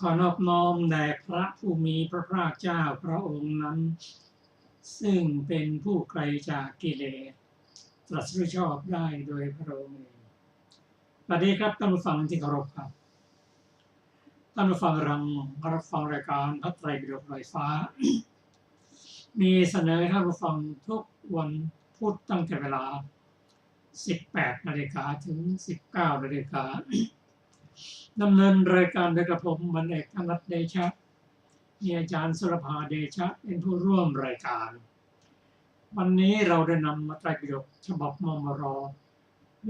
ขอนอบน้อมแด่พระผู้มีพระภาคเจ้าพระองค์นั้นซึ่งเป็นผู้ไกลจากกิเลสตรัสรู้ชอบได้โดยพระองค์เองสวัสดีครับท่านผู้ฟังที่เคารพครับท่านผู้ฟังรับฟังรายการพระไตรปิฎกลอยฟ้ามีเสนอให้ท่านผู้ฟังทุกวันพุธตั้งแต่เวลา 18 นาฬิกาถึง 19 นาฬิกาดำเนินรายการโดยกระผมบรรเอกธนัทเดชะมีอาจารย์สุรภาเดชะเป็นผู้ร่วมรายการวันนี้เราได้นำมาไตรปิฎกฉบับมมร.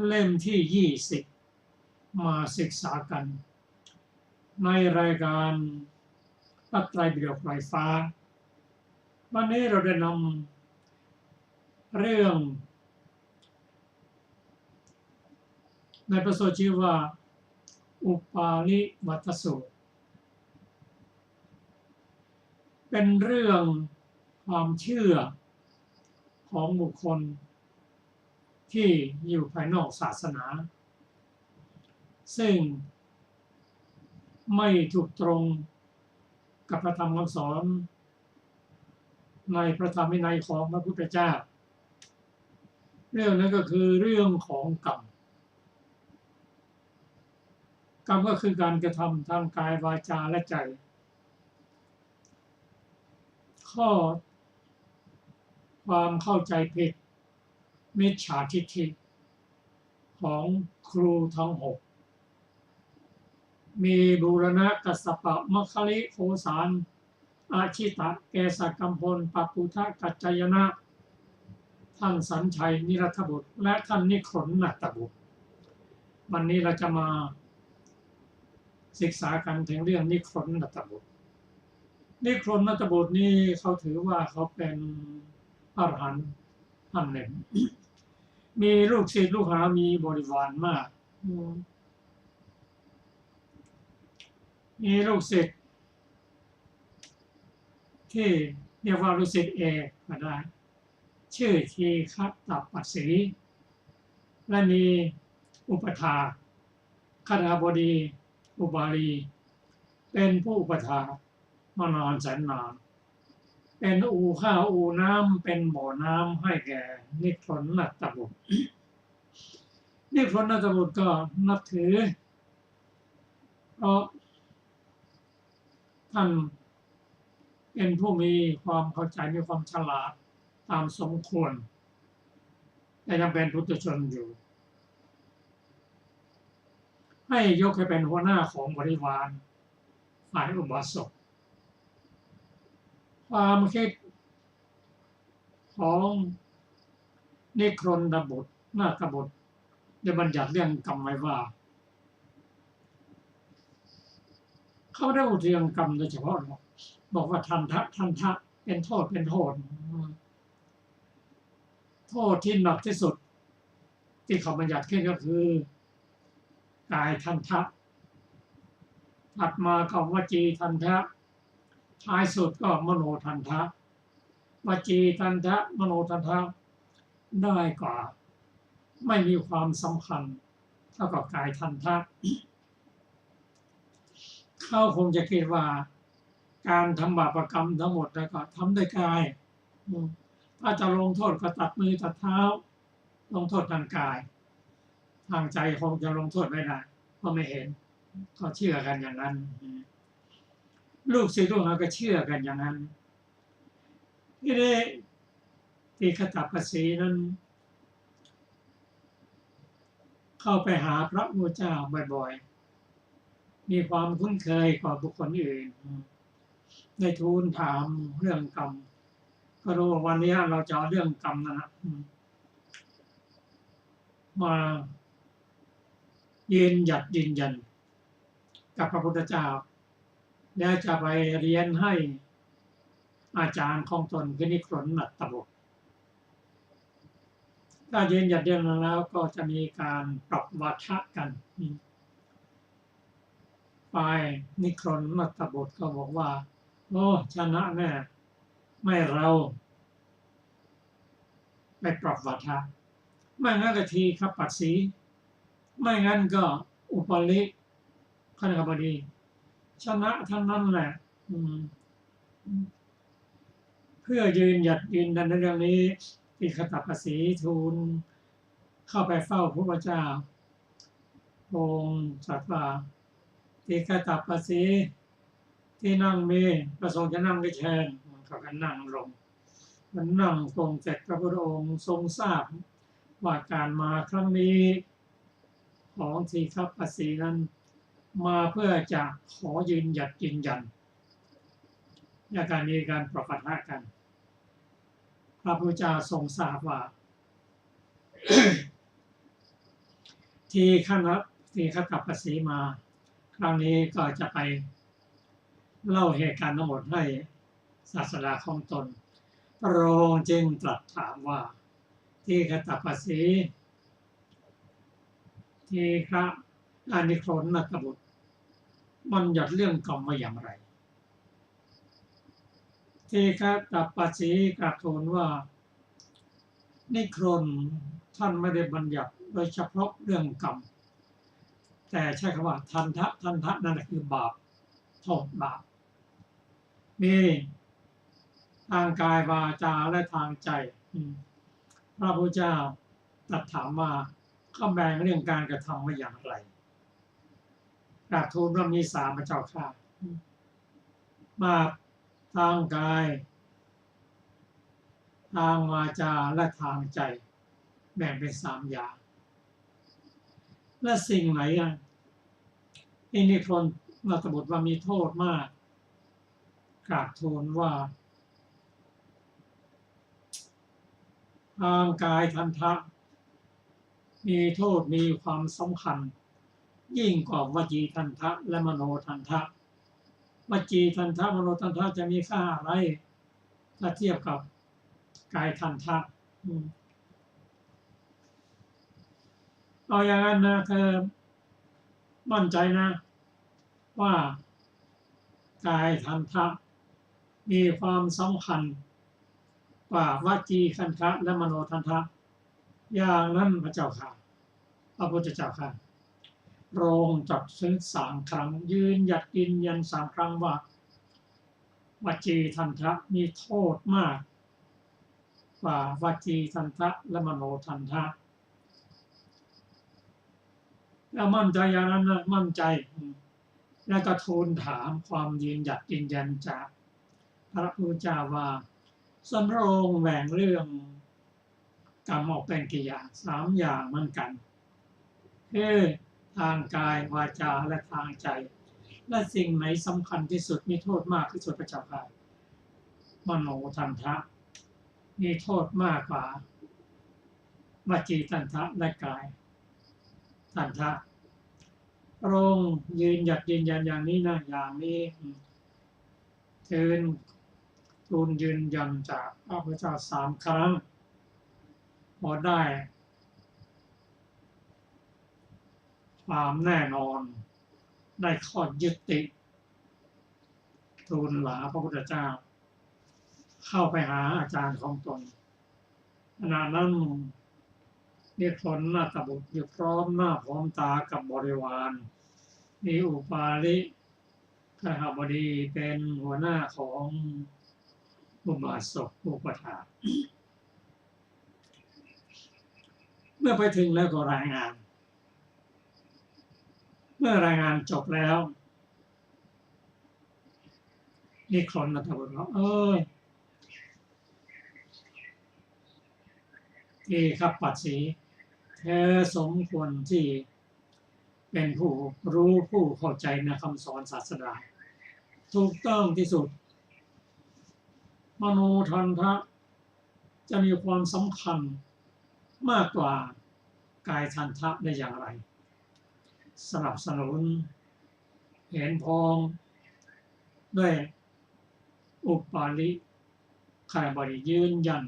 เล่มที่ 20 มาศึกษากัน ในรายการพระไตรปิฎกลอยฟ้าวันนี้เราได้นำเรื่องในพระสูตรชื่อว่าอุปาลิวัตสูตรเป็นเรื่องความเชื่อของบุคคลที่อยู่ภายนอกศาสนาซึ่งไม่ถูกตรงกับพระธรรมคำสอนในพระธรรมวินัยของพระพุทธเจ้าเรื่องนั้นก็คือเรื่องของกรรมกรรมก็คือการกระทำทางกายวาจาและใจข้อความเข้าใจผิดมิจฉาทิฏฐิของครูทั้งหกมีบูรณะกัสสปะมัคคลิโคสารอาชิตะเกศกัมพลปปุทะกัจจยนะท่านสัญชัยนิรัตบุตรและท่านนิครนนัตตบุตรวันนี้เราจะมาศึกษากันถึงเรื่องนิครนนัตตบุตรนิครนนัตตบุตรนี่เขาถือว่าเขาเป็นอรหันต์ท่านหนึ่งมีลูกศิษย์ลูกหามีบริวารมากมีลูกศิษย์ที่เรียกว่าลูกศิษย์เอกก็ได้ชื่อทีฆตัปปสีและมีอุปถาคฤหบดีอุบาลีเป็นผู้อุปถามานานแสนนานเป็นอู่ข้าวอู่น้ำเป็นบ่อน้ำให้แก่นิครนนัตตบุตรนิครนนัตตบุตรก็นับถือเพราะท่านเป็นผู้มีความเข้าใจมีความฉลาดตามสมควรแต่ยังเป็นปุถุชนอยู่ให้ยกให้เป็นหัวหน้าของบริวารฝ่ายอุบาสกความคิดของนิครนบุตรนาตบุตรได้บัญญัติเรื่องกรรมไว้ว่าเขาได้อุทิศกรรมโดยเฉพาะบอกว่าทันทะเป็นโทษโทษที่หนักที่สุดที่เขาบัญญัติขึ้นก็คือกายทันทะถัดมาก็วจีทันทะท้ายสุดก็มโนทันทะวจีทันทะมโนทันทะได้กว่าไม่มีความสำคัญเท่ากับกายทันทะเขาคงจะคิดว่าการทำบาปกรรมทั้งหมดแล้วก็ทำด้วยกายถ้าจะลงโทษก็ตัดมือตัดเท้าลงโทษทางกายทางใจคงจะลงโทษไม่ได้เพราะไม่เห็นเขาเชื่อกันอย่างนั้นลูกศิษย์ลูกหาก็เชื่อกันอย่างนั้นที่ได้ทีฆตัปปสีนั้นเข้าไปหาพระพุทธเจ้าบ่อยๆมีความคุ้นเคยกว่าบุคคลอื่นได้ทูลถามเรื่องกรรมก็รู้ว่าวันนี้เราจะเรื่องกรรมนะมายืนยันกับพระพุทธเจ้าแล้วจะไปเรียนให้อาจารย์ของตนคือนิครนนัตตบุตรถ้ายืนยันแล้วก็จะมีการปรับวาทะกันฝ่ายนิครนนัตตบุตรก็บอกว่าโอ้ชนะแน่ไม่เราไปปรับวาทะไม่งั้นก็ทีฆปัสสีไม่งั้นก็อุปาลิคฤหบดีชนะทั้งนั้นแหละเพื่อยืนยันในเรื่องนี้ทีฆตัปปสีทูลเข้าไปเฝ้าพระพุทธเจ้าองค์ตรัสว่าทีฆตัปปสีที่นั่งมีประสงค์จะนั่งไม่เชิญเขาก็นั่งลงมันนั่งตรงเสร็จพระพุทธองค์ทรงทราบว่าการมาครั้งนี้ของทีฆปัสสีนั้นมาเพื่อจะขอยืนยันในการมีการปรับปะกันพระพุทธเจ้าทรงทราบว่า ทีฆตัปปสีมา ครั้งนี้ก็จะไปเล่าเหตุการณ์ทั้งหมดให้ศาสดาของตนพระองค์จึงตรัสถามว่าที่คตปัสสีที่พระอานิครนกบุตรบัญญัติเรื่องกรรมมาอย่างไรที่คตปัสสีกราบทูลว่านิครนท่านไม่ได้บัญญัติโดยเฉพาะเรื่องกรรมแต่ใช้คำว่าทันทะนั่นคือบาปโทษบาปมีทางกายวาจาและทางใจพระพุทธเจ้าตรัสถามว่าเขาแบ่งเรื่องการกระทำมาอย่างไรกราบทูลว่ามี3พระเจ้าค่ะบาปทางกายทางวาจาและทางใจแบ่งเป็น3อย่างและสิ่งไหนที่นิครนกบุตรว่ามีโทษมากกราบทูลว่าทางกายทันทะมีโทษมีความสำคัญยิ่งกว่าวจีทันทะและมโนทันทะวจีทันทะมโนทันทะจะมีค่าอะไรถ้าเทียบกับกายทันทะเอาอย่างนั้นนะเธอมั่นใจนะว่ากายทันทะมีความสำคัญกว่าวจีทันทะและมโนทันทะอย่างนั้นพระเจ้าค่ะพระพุทธเจ้าค่ะโรงจัดซึ้ง3 ครั้งยืนหยัดยัน3 ครั้งว่าวจีทันทะมีโทษมากกว่าวจีทันทะและมโนทันทะแล้วมั่นใจอย่างนั้นนะมั่นใจแล้วก็ทูลถามความยืนหยัดยันจากพระพุทธเจ้าว่าสำโรงแบ่งเรื่องกรรมออกเป็นกี่อย่าง3 อย่างเหมือนกันคือทางกายวาจาและทางใจและสิ่งไหนสำคัญที่สุดมีโทษมากที่สุดพระเจ้าค่ะมโนทันทะมีโทษมากกว่าวจีทันทะและกายทันทะพระองค์ยืนหยัดยันอย่างนี้นะอย่างนี้ทูลยืนยันจากพระพุทธเจ้า3 ครั้งพอได้ความแน่นอนได้ข้อยุติทูลลาพระพุทธเจ้าเข้าไปหาอาจารย์ของตนขณะนั้นนิครนกบุตรอยู่พร้อมหน้าพร้อมตากับบริวารมีอุปาลิขหบดีเป็นหัวหน้าของอุบาสกอุปถากเมื่อไปถึงแล้วก็รายงานเมื่อรายงานจบแล้วนิครนกบุตรว่าที่ขับปัดสีเธอสมควรที่เป็นผู้รู้ผู้เข้าใจในคำสอนศาสนาถูกต้องที่สุดมโนทันทะจะมีความสำคัญมากกว่ากายทันทะได้อย่างไรสนับสนุนเห็นพ้องด้วยอุปาลิขหบดียืนยัน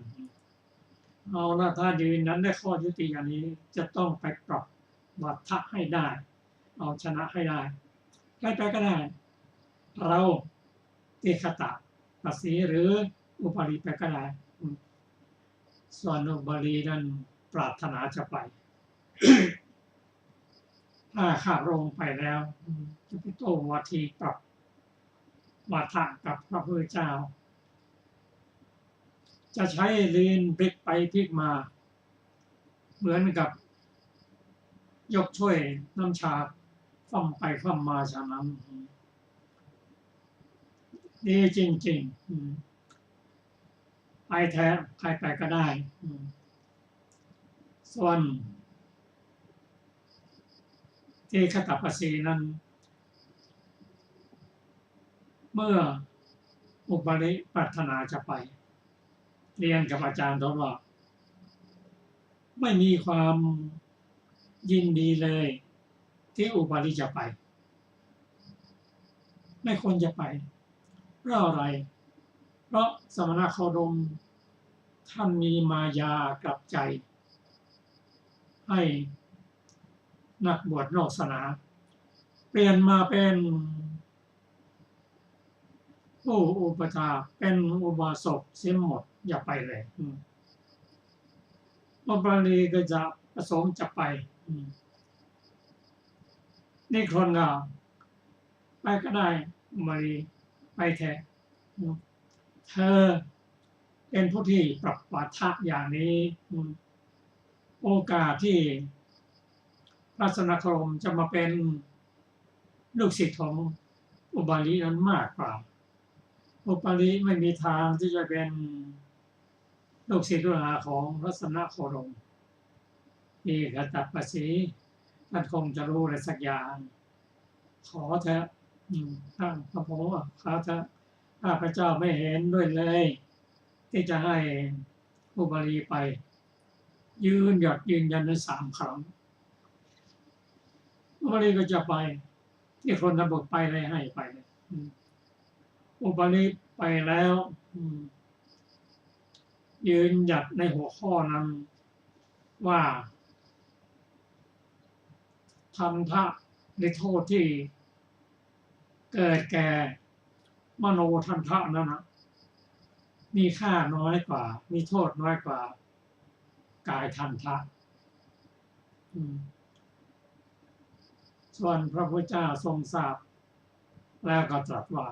เอาละถ้ายืนนั้นได้ข้อยุติอย่างนี้จะต้องไปปรับวัฏฏะให้ได้เอาชนะให้ได้ใครไปก็ได้เราติคตปัสสีหรืออุปาลีไปก็ได้ส่วนอุปาลีนั้นปรารถนาจะไป ถ้าข้าพระองค์ไปแล้วจะไปโต้วาทีปรับวัฏฏะกับพระพุทธเจ้าจะใช้ลิ้นพลิกไปพลิกมาเหมือนกับยกถ้วยน้ำชาฟ่ำไปฟ่ำมาฉะนั้นดีจริงๆไปแท้ใครไปก็ได้ส่วนที่คตปัสสีนั้นเมื่ออุปาลิปรารถนาจะไปเรียนกับอาจารย์ตนว่าไม่มีความยินดีเลยที่อุปาลิจะไป ไม่ควรจะไปเพราะอะไรเพราะสมณโคดมท่านมีมายากลับใจให้นักบวชนอกศาสนาเปลี่ยนมาเป็นผู้อุปถากเป็นอุบาสกเสียหมดอย่าไปเลยพระบาลีก็จะประสงค์จะไปนี่คนก็ไปก็ได้บาลีไปแท้เธอเป็นผู้ที่ปรับวัฏฏะอย่างนี้โอกาสที่พระสนครมจะมาเป็นลูกศิษย์ของอุบาลีนั้นมากกว่าอุบาลีไม่มีทางที่จะเป็นลูกศิษย์ลูกหาของพระสนครมที่กตัปปสีท่านคงจะรู้อะไรสักอย่างขอเถอะท่านพระโพขอเถอะข้าพเจ้าไม่เห็นด้วยเลยที่จะให้อุบาลีไปยืนยันใน3 ครั้งอุบาลีก็จะไปที่คนระบบไปเลยให้ไปเลยอุบาลีไปแล้วยืนหยัดในหัวข้อนั้นว่าทันทะในโทษที่เกิดแก่มโนทันทะนั้นนะมีค่าน้อยกว่ามีโทษน้อยกว่ากายทันทะส่วนพระพุทธเจ้าทรงทราบแล้วก็ตรัสว่า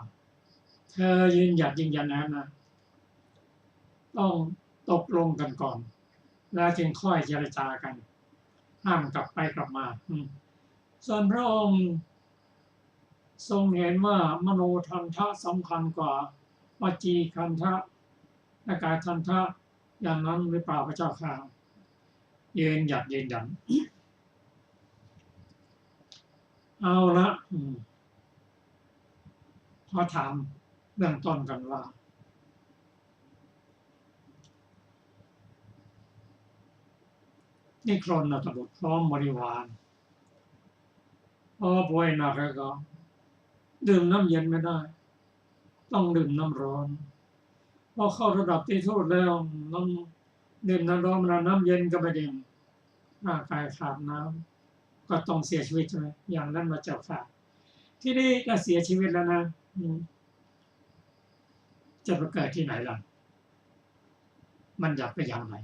เธอยืนยันนั้นนะต้องตกลงกันก่อนแล้วจึงค่อยเจรจากันห้ามกลับไปกลับมาส่วนพระองค์ทรงเห็นว่ามโนทันทะสำคัญกว่าวจีคันทะและกายทันทะอย่างนั้นหรือเปล่าพระเจ้าค่ะยืนยันเอาละขอถามเบื้องต้นกันว่านิครนตบุตรพร้อมบริวารพอป่วยหนักแล้วก็ดื่มน้ำเย็นไม่ได้ต้องดื่มน้ำร้อนพอเข้าระดับที่โทษแล้วน้ำดื่มน้ำร้อนน้ำเย็นก็ไม่ดื่มร่างกายขาดน้ำก็ต้องเสียชีวิตใช่ไหมอย่างนั้นมาเจ้าค่ะที่นี่ก็เสียชีวิตแล้วนะจะไปเกิดที่ไหนล่ะมันอยากไปอย่างไร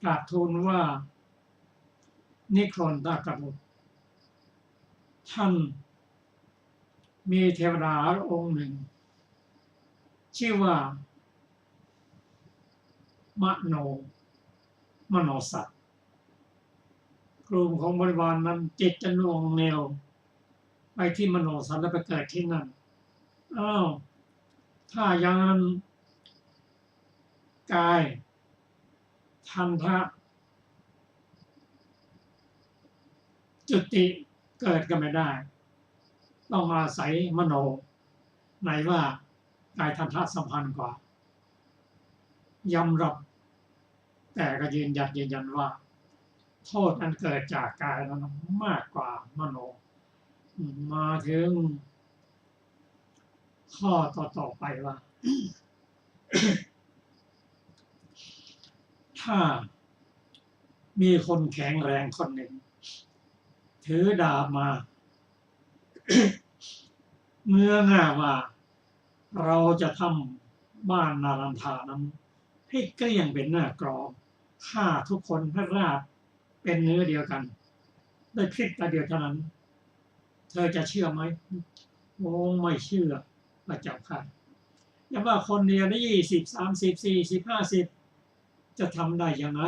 กราบทูลว่านิครนตากบุตรท่านมีเทวดาองค์หนึ่งชื่อว่ามโนสัตว์กลุ่มของบริวารนั้นจิตจะน่วงเหนี่ยวไปที่มโนสัตว์แล้วไปเกิดที่นั่นถ้าอย่างนั้นกายทันทะจุติเกิดก็ไม่ได้ต้องอาศัยมโนไหนว่ากายทันทะสัมพันธ์กว่ายอมรับแต่ก็ยืนยันว่าโทษนั้นเกิดจากกายนั้นมากกว่ามโนมาถึงข้อต่อไปว่า ถ้ามีคนแข็งแรงคนหนึ่งถือดาบมา เมื่อง่าว่าเราจะทำบ้านนารันทานั้นให้เกลี้ยงเป็นหน้ากรองฆ่าทุกคนให้ราบเป็นเนื้อเดียวกันโดยพริบตาเดียวเท่านั้นเธอจะเชื่อไหมโอ้ไม่เชื่อพระเจ้าค่ะอย่าว่าคนเดียวได้20 30 40 50จะทำได้ยังไง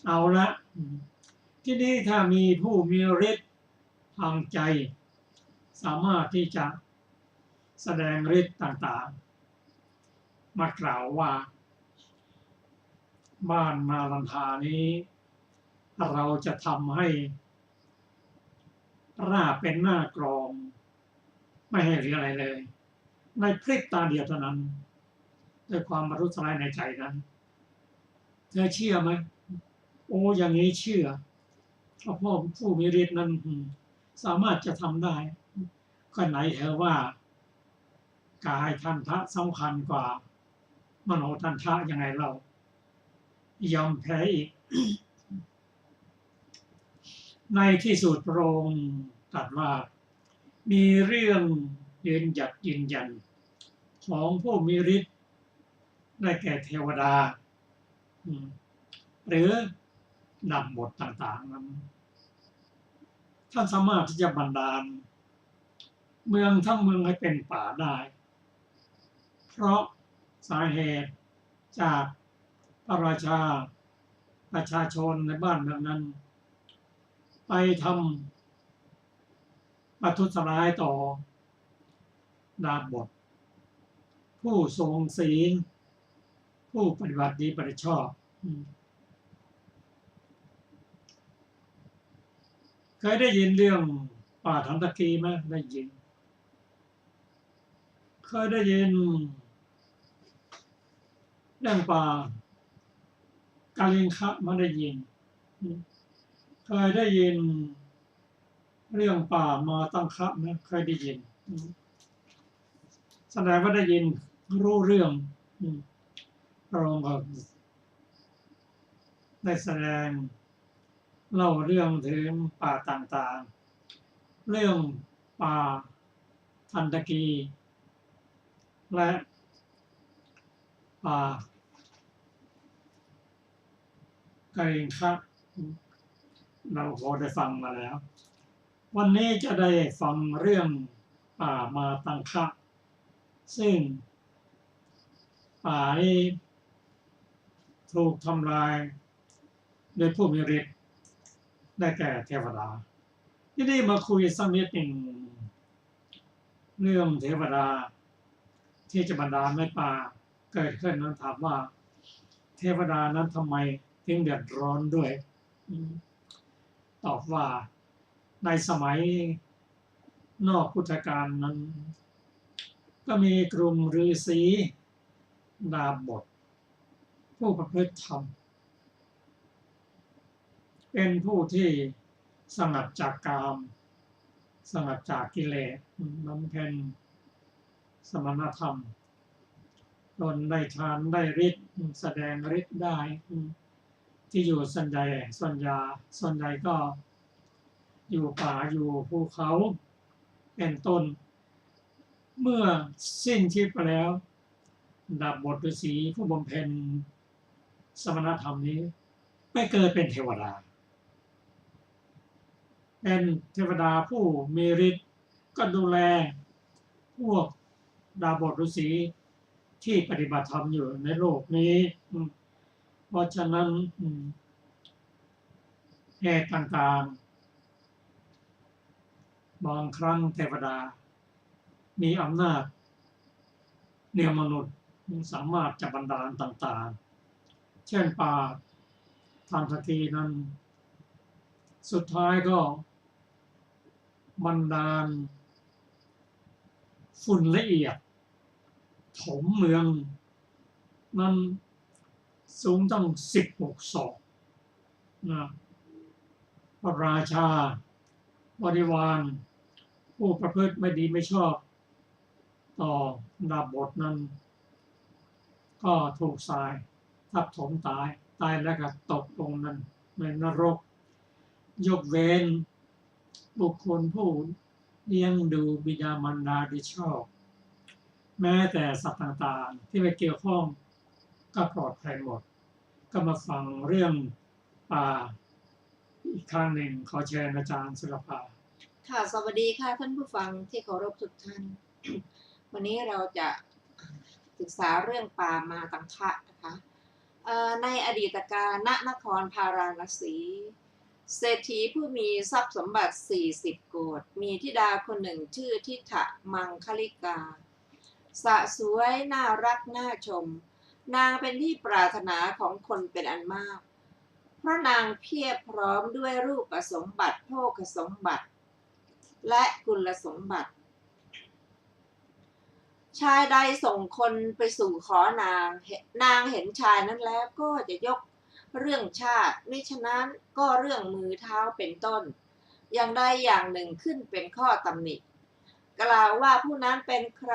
เอาละที่นี่ถ้ามีผู้มีฤทธิ์ทางใจสามารถที่จะแสดงฤทธิ์ต่างๆมากล่าวว่าบ้านนาลันทานี้เราจะทำให้ราบเป็นหน้ากรองไม่ให้เหลืออะไรเลยในพริบตาเดียวเท่านั้นด้วยความบรรลุสลายในใจนั้นเธอเชื่อไหมโอ้อย่างนี้เชื่อเพราะผู้มีฤทธิ์นั้นสามารถจะทำได้ ก็ไหนเธอว่ากายทันทะสำคัญกว่ามโนทันทะยังไงเรายอมแพ้อีก ในที่สุดพระองค์ตรัสว่ามีเรื่องยืนยันของผู้มีฤทธิ์ได้แก่เทวดาหรือดับบทต่างๆนั้นท่านสามารถที่จะบันดาลเมืองทั้งเมืองให้เป็นป่าได้เพราะสาเหตุจากพระราชาประชาชนในบ้านเมืองนั้นไปทำประทุษร้ายต่อดาบบทผู้ทรงศีลผู้ปฏิบัติดีปฏิชอบเคยได้ยินเรื่องป่าทันตะกีไหมได้ยินเคยได้ยินเรื่องป่ากาลิงคะมาได้ยินเคยได้ยินเรื่องป่ามาตังคะนะเคยได้ยินแสดงว่าได้ยินรู้เรื่องพระองค์ก็ได้แสดงเล่าเรื่องถึงป่าต่างๆเรื่องป่าทันตะกีและป่ากาลิงคะเราพอได้ฟังมาแล้ววันนี้จะได้ฟังเรื่องป่ามาตังคะซึ่งป่านี้ถูกทำลายโดยผู้มีฤทธิ์ได้แก่เทวดาที่นี่มาคุยสักนิดหนึ่งเรื่องเทวดาที่จะบันดาลให้ป่าเกิดขึ้นนั้นถามว่าเทวดานั้นทำไมถึงเดือดร้อนด้วยตอบว่าในสมัยนอกพุทธกาลนั้นก็มีกลุ่มฤาษีดาบทผู้ประพฤติธรรมเป็นผู้ที่สงัดจากกามสงัดจากกิเลสบำเพ็ญสมณธรรมตนได้ฌานได้ฤทธิ์แสดงฤทธิ์ได้ที่อยู่ส่วนใหญ่ก็อยู่ป่าอยู่ภูเขาเป็นต้นเมื่อสิ้นชีพไปแล้วดาบบทฤาษีผู้บำเพ็ญสมณธรรมนี้ไปเกิดเป็นเทวดาเป็นเทวดาผู้มีฤทธิ์ก็ดูแลพวกดาบทฤาษีที่ปฏิบัติธรรมอยู่ในโลกนี้เพราะฉะนั้นเหตุต่างๆบางครั้งเทวดามีอำนาจเหนือมนุษย์สามารถจะบันดาลต่างๆเช่นป่าทันตะกีนั้นสุดท้ายก็บันดาลฝุ่นละเอียดถมเมืองนั้นสูงตั้ง16 ศอกนะพระราชาบริวารผู้ประพฤติไม่ดีไม่ชอบต่อดาบบทนั้นก็ถูกทรายทับถมตายแล้วก็ตกลงนั้นในนรกยกเว้นบุคคลผู้เลี้ยงดูบิดามารดาที่ชอบแม้แต่สัตว์ต่างๆที่ไม่เกี่ยวข้องก็ปลอดภัยหมดก็มาฟังเรื่องป่าอีกครั้งหนึ่งขอเชิญอาจารย์ศิลปาค่ะสวัสดีค่ะท่านผู้ฟังที่เคารพทุกท่าน วันนี้เราจะศึกษาเรื่องป่ามาตังคะนะคะในอดีตกาลณนครพาราณสีเศรษฐีผู้มีทรัพย์สมบัติ40 โกฏมีธิดาคนหนึ่งชื่อทิฏฐมังคลิกาสะสวยน่ารักน่าชมนางเป็นที่ปรารถนาของคนเป็นอันมากเพราะนางเพียบพร้อมด้วยรูปสมบัติโภคสมบัติและกุลสมบัติชายใดส่งคนไปสู่ขอนางเห็นชายนั้นแล้วก็จะยกเรื่องชาติมิฉะนั้นก็เรื่องมือเท้าเป็นต้นอย่างใดอย่างหนึ่งขึ้นเป็นข้อตำหนิ กล่าวว่าผู้นั้นเป็นใคร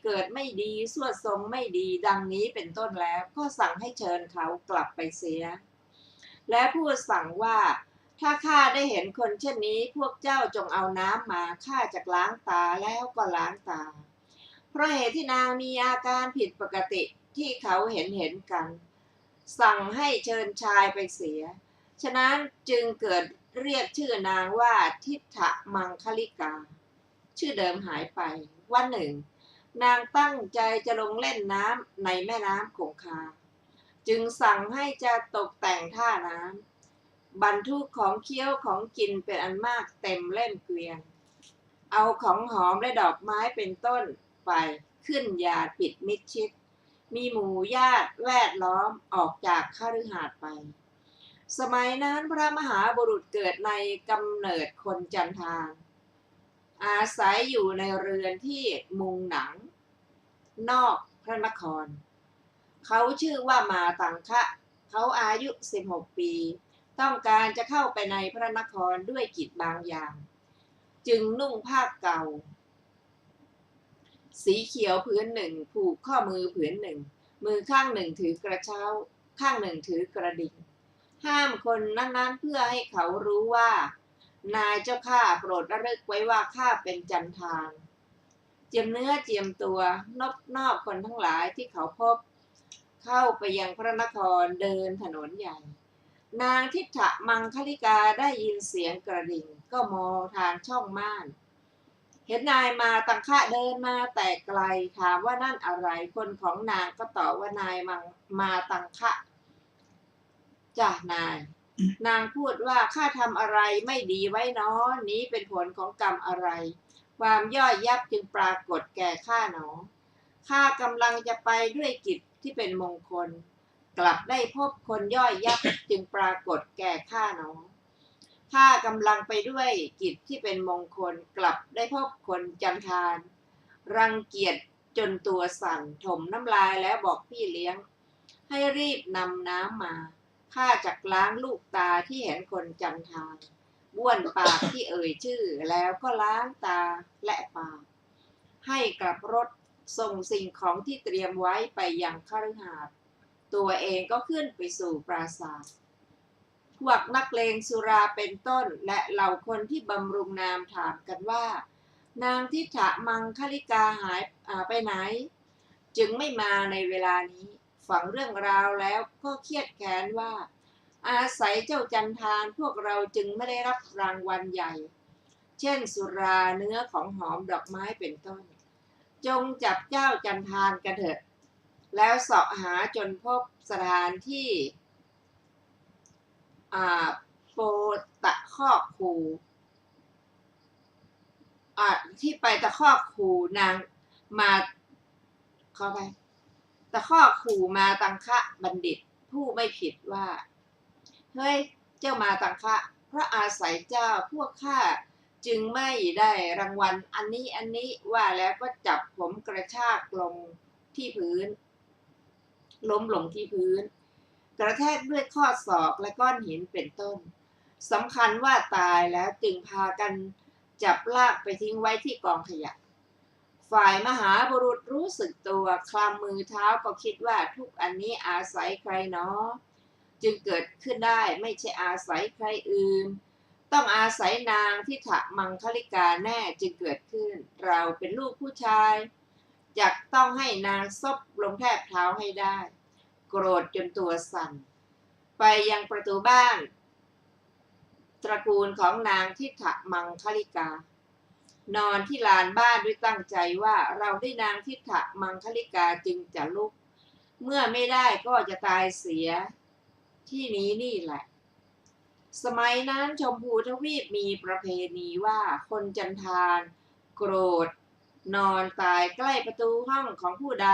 เกิดไม่ดีสวดทรงไม่ดีดังนี้เป็นต้นแล้วก็สั่งให้เชิญเขากลับไปเสียและพูดสั่งว่าถ้าข้าได้เห็นคนเช่นนี้พวกเจ้าจงเอาน้ำมาข้าจะล้างตาแล้วก็ล้างตาเพราะเหตุที่นางมีอาการผิดปกติที่เขาเห็นกันสั่งให้เชิญชายไปเสียฉะนั้นจึงเกิดเรียกชื่อนางว่าทิฏฐมังคลิกาชื่อเดิมหายไปวันหนึ่งนางตั้งใจจะลงเล่นน้ำในแม่น้ำคงคาจึงสั่งให้จะตกแต่งท่าน้ำบรรทุกของเคี้ยวของกินเป็นอันมากเต็มเล่มเกวียนเอาของหอมและดอกไม้เป็นต้นไปขึ้นยาปิดมิดชิดมีหมู่ญาติแวดล้อมออกจากคฤหาสน์ไปสมัยนั้นพระมหาบุรุษเกิดในกำเนิดคนจันทานอาศัยอยู่ในเรือนที่มุงหนังนอกพระนครเขาชื่อว่ามาตังคะเขาอายุ16 ปีต้องการจะเข้าไปในพระนครด้วยกิจบางอย่างจึงนุ่งผ้าเก่าสีเขียวผืนหนึ่งผูกข้อมือผืนหนึ่งมือข้างหนึ่งถือกระเช้าข้างหนึ่งถือกระดิ่งห้ามคนนั้นๆเพื่อให้เขารู้ว่านายเจ้าข้าโปรดระลึกไว้ว่าข้าเป็นจันทานเจียมเนื้อเจียมตัวนอบคนทั้งหลายที่เขาพบเข้าไปยังพระนครเดินถนนใหญ่นางทิฏฐมังคลิกาได้ยินเสียงกระดิ่งก็มองทางช่องม่านเห็นนายมาตังคะเดินมาแต่ไกลถามว่านั่นอะไรคนของนางก็ตอบว่านายมาตังคะจ้ะนางพูดว่าข้าทำอะไรไม่ดีไว้น้อนี้เป็นผลของกรรมอะไรความย่อยยับจึงปรากฏแก่ข้าหนอข้ากำลังจะไปด้วยกิจที่เป็นมงคลกลับได้พบคนย่อยยับจึงปรากฏแก่ข้าหนอข้ากำลังไปด้วยกิจที่เป็นมงคลกลับได้พบคนจันทานรังเกียจจนตัวสั่นถมน้ำลายแล้วบอกพี่เลี้ยงให้รีบนำน้ำมาข้าจักล้างลูกตาที่เห็นคนจันทานบ้วนปากที่เอ่ยชื่อแล้วก็ล้างตาและปากให้กลับรถส่งสิ่งของที่เตรียมไว้ไปยังคฤหาสน์ตัวเองก็ขึ้นไปสู่ปราสาทพวกนักเลงสุราเป็นต้นและเหล่าคนที่บำรุงนามถามกันว่านางทิฏฐมังคลิกาหายไปไหนจึงไม่มาในเวลานี้ฟังเรื่องราวแล้วก็เครียดแค้นว่าอาศัยเจ้าจันทานพวกเราจึงไม่ได้รับรางวัลใหญ่เช่นสุราเนื้อของหอมดอกไม้เป็นต้นจงจับเจ้าจันทานกันเถิดแล้วเสาะหาจนพบสถานที่โปตะคอกคูที่ไปตะคอกคูนางมาเข้าไปตะคอกคูมาตังคะบัณฑิตผู้ไม่ผิดว่าเฮ้ยเจ้ามาตังคะเพราะอาศัยเจ้าพวกข้าจึงไม่ได้รางวัลอันนี้ว่าแล้วก็จับผมกระชากลงที่พื้นล้มลงที่พื้นกระแทกด้วยข้อศอกและก้อนหินเป็นต้นสำคัญว่าตายแล้วจึงพากันจับลากไปทิ้งไว้ที่กองขยะฝ่ายมหาบุรุษรู้สึกตัวคลำมือเท้าก็คิดว่าทุกอันนี้อาศัยใครเนาะจึงเกิดขึ้นได้ไม่ใช่อาศัยใครอื่นต้องอาศัยนางทิฏฐมังคลิกาแน่จึงเกิดขึ้นเราเป็นลูกผู้ชายจักต้องให้นางซบลงแทบเท้าให้ได้โกรธจนตัวสั่นไปยังประตูบ้านตระกูลของนางทิฏฐมังคลิกานอนที่ลานบ้านด้วยตั้งใจว่าเราได้นางทิฏฐมังคลิกาจึงจะลุกเมื่อไม่ได้ก็จะตายเสียที่นี้นี่แหละสมัยนั้นชมพูทวีปมีประเพณีว่าคนจันทานโกรธนอนตายใกล้ประตูห้องของผู้ใด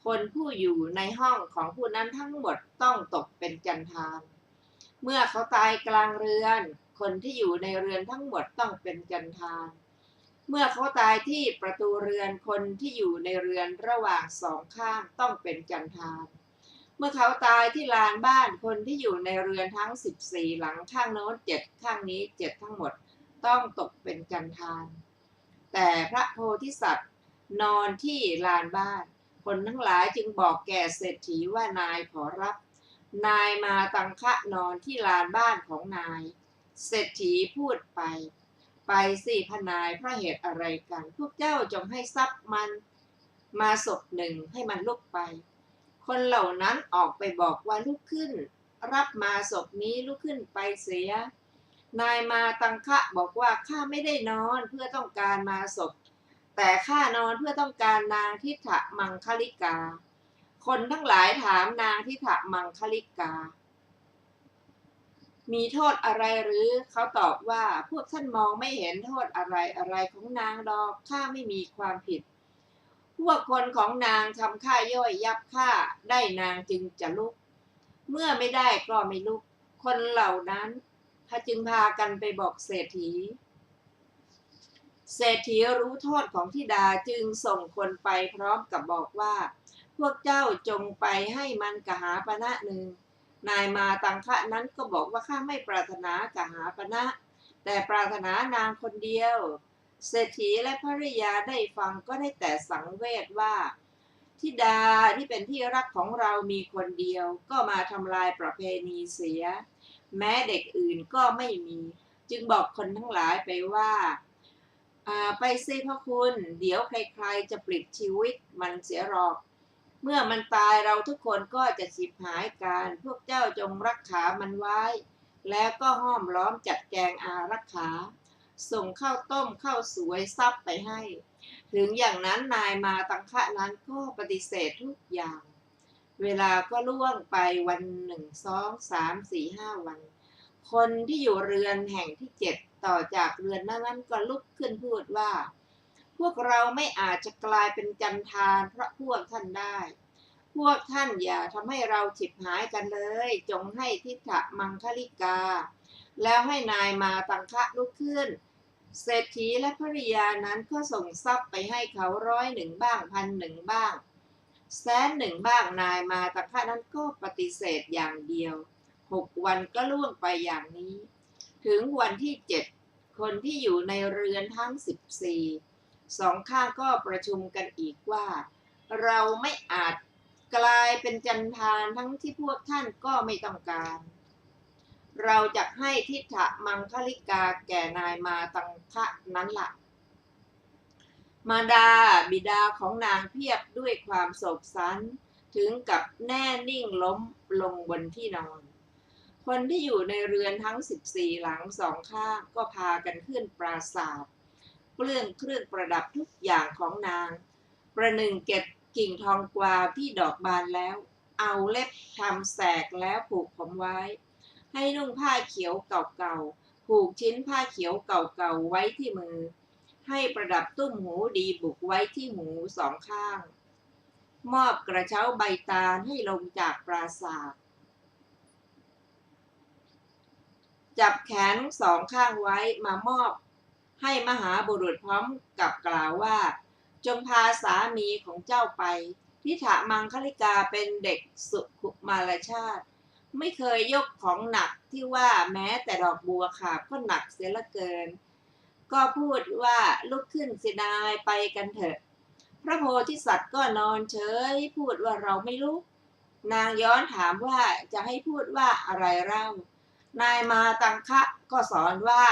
คนผู้อยู่ในห้องของผู้นั้นทั้งหมดต้องตกเป็นจันทานเมื่อเขาตายกลางเรือนคนที่อยู่ในเรือนทั้งหมดต้องเป็นจันทานเมื่อเขาตายที่ประตูเรือนคนที่อยู่ในเรือนระหว่างสองข้างต้องเป็นจันทานเมื่อเขาตายที่ลานบ้านคนที่อยู่ในเรือนทั้ง14หลังข้างโน้น7ข้างนี้7ทั้งหมดต้องตกเป็นจันทาน แต่พระโพธิสัตว์นอนที่ลานบ้านคนทั้งหลายจึงบอกแก่เศรษฐีว่านายขอรับนายมาตังคะนอนที่ลานบ้านของนายเศรษฐีพูดไปสิพนายเพราะเหตุอะไรกันพวกเจ้าจงให้ทรัพย์มันมาศพหนึ่งให้มันลุกไปคนเหล่านั้นออกไปบอกว่าลุกขึ้นรับมาศพนี้ลุกขึ้นไปเสียนายมาตังคะบอกว่าข้าไม่ได้นอนเพื่อต้องการมาศพแต่ข้านอนเพื่อต้องการนางทิฏฐมังคลิกาคนทั้งหลายถามนางทิฏฐมังคลิกามีโทษอะไรหรือเขาตอบว่าพวกท่านมองไม่เห็นโทษอะไรของนางดอกข้าไม่มีความผิดพวกคนของนางทำข้าย่อยยับข้าได้นางจึงจะลุกเมื่อไม่ได้ก็ไม่ลุกคนเหล่านั้นจึงพากันไปบอกเศรษฐีรู้โทษของธิดาจึงส่งคนไปพร้อมกับบอกว่าพวกเจ้าจงไปให้มันกหาปณะหนึ่งนายมาตังคะนั้นก็บอกว่าข้าไม่ปรารถนากหาปณะแต่ปรารถนานางคนเดียวเศรษฐีและภริยาได้ฟังก็ได้แต่สังเวชว่าธิดาที่เป็นที่รักของเรามีคนเดียวก็มาทำลายประเพณีเสียแม้เด็กอื่นก็ไม่มีจึงบอกคนทั้งหลายไปว่าไปสิพระคุณเดี๋ยวใครๆจะปลิดชีวิตมันเสียหรอกเมื่อมันตายเราทุกคนก็จะฉิบหายกันพวกเจ้าจงรักขามันไว้แล้วก็ห้อมล้อมจัดแจงอารักขาส่งข้าวต้มข้าวสวยซับไปให้ถึงอย่างนั้นนายมาตังคะนั้นก็ปฏิเสธทุกอย่างเวลาก็ล่วงไปวัน1 2 3 4 5 วันคนที่อยู่เรือนแห่งที่7ต่อจากเรือนนั้นก็ลุกขึ้นพูดว่าพวกเราไม่อาจจะกลายเป็นจันทานเพราะพวกท่านได้พวกท่านอย่าทำให้เราฉิบหายกันเลยจงให้ทิฏฐมังคลิกาแล้วให้นายมาตังคะลุกขึ้นเศรษฐีและภริยานั้นก็ส่งทรัพย์ไปให้เขา100บ้าง1,000บ้าง100,000บ้างนายมาตังคะนั้นก็ปฏิเสธอย่างเดียว6 วันก็ล่วงไปอย่างนี้ถึงวันที่7คนที่อยู่ในเรือนทั้ง14 2 ข้างก็ประชุมกันอีกว่าเราไม่อาจกลายเป็นจันทานทั้งที่พวกท่านก็ไม่ต้องการเราจะให้ทิฏฐมังคลิกาแก่นายมาตังคะนั้นละมารดาบิดาของนางเพียบด้วยความโศกสันถึงกับแน่นิ่งล้มลงบนที่นอนคนที่อยู่ในเรือนทั้ง14หลัง2ข้างก็พากันขึ้นปราสาทเปลื้องเครื่องประดับทุกอย่างของนางประหนึ่งเก็บกิ่งทองกวาวที่ดอกบานแล้วเอาเล็บทำแสกแล้วผูกผมไว้ให้นุ่งผ้าเขียวเก่าๆผูกชิ้นผ้าเขียวเก่าๆไว้ที่มือให้ประดับตุ้มหูดีบุกไว้ที่หู2 ข้างมอบกระเช้าใบตาลให้ลงจากปราสาทจับแขน2 ข้างไว้มามอบให้มหาบุรุษพร้อมกับกล่าวว่าจงพาสามีของเจ้าไปทิฏฐมังคลิกาเป็นเด็กสุขุมารชาติไม่เคยยกของหนักที่ว่าแม้แต่ดอกบัวขาบก็หนักเสียละเกินก็พูดว่าลุกขึ้นสินายไปกันเถอะพระโพธิสัตว์ก็นอนเฉยพูดว่าเราไม่ลุกนางย้อนถามว่าจะให้พูดว่าอะไรเล่านายมาตังคะก็สอนว่า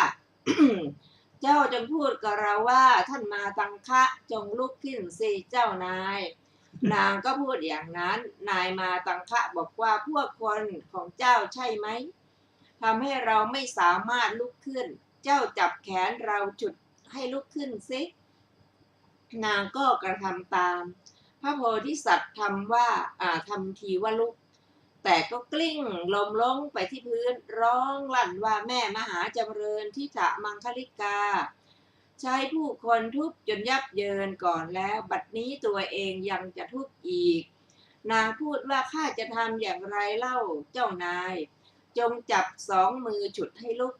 เจ้าจงพูดกับเราว่าท่านมาตังคะจงลุกขึ้นสิเจ้านายนางก็พูดอย่างนั้นนายมาตังคะบอกว่าพวกคนของเจ้าใช่ไหมทำให้เราไม่สามารถลุกขึ้นเจ้าจับแขนเราฉุดให้ลุกขึ้นสินางก็กระทำตามพระโพธิสัตว์ทำทีว่าลุกแต่ก็กลิ้งลงไปที่พื้นร้องลั่นว่าแม่มหาจำเริญทิฏฐมังคลิกาใช้ผู้คนทุบจนยับเยินก่อนแล้วบัดนี้ตัวเองยังจะทุบอีกนางพูดว่าข้าจะทำอย่างไรเล่าเจ้านายจงจับ2 มือฉุดให้ลุก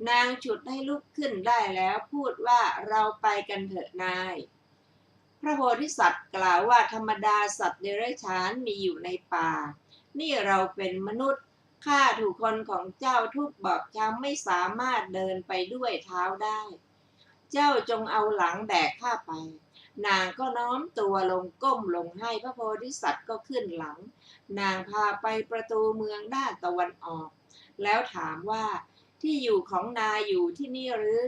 นางฉุดให้ลุกขึ้นได้แล้วพูดว่าเราไปกันเถอะนายพระโพธิสัตว์กล่าวว่าธรรมดาสัตว์เดรัจฉานมีอยู่ในป่านี่เราเป็นมนุษย์ข้าถูกคนของเจ้าทุบบอบช้ำไม่สามารถเดินไปด้วยเท้าได้ เจ้าจงเอาหลังแบกข้าไปนางก็น้อมตัวลงก้มลงให้พระโพธิสัตว์ก็ขึ้นหลังนางพาไปประตูเมืองด้านตะวันออกแล้วถามว่าที่อยู่ของนายอยู่ที่นี่หรือ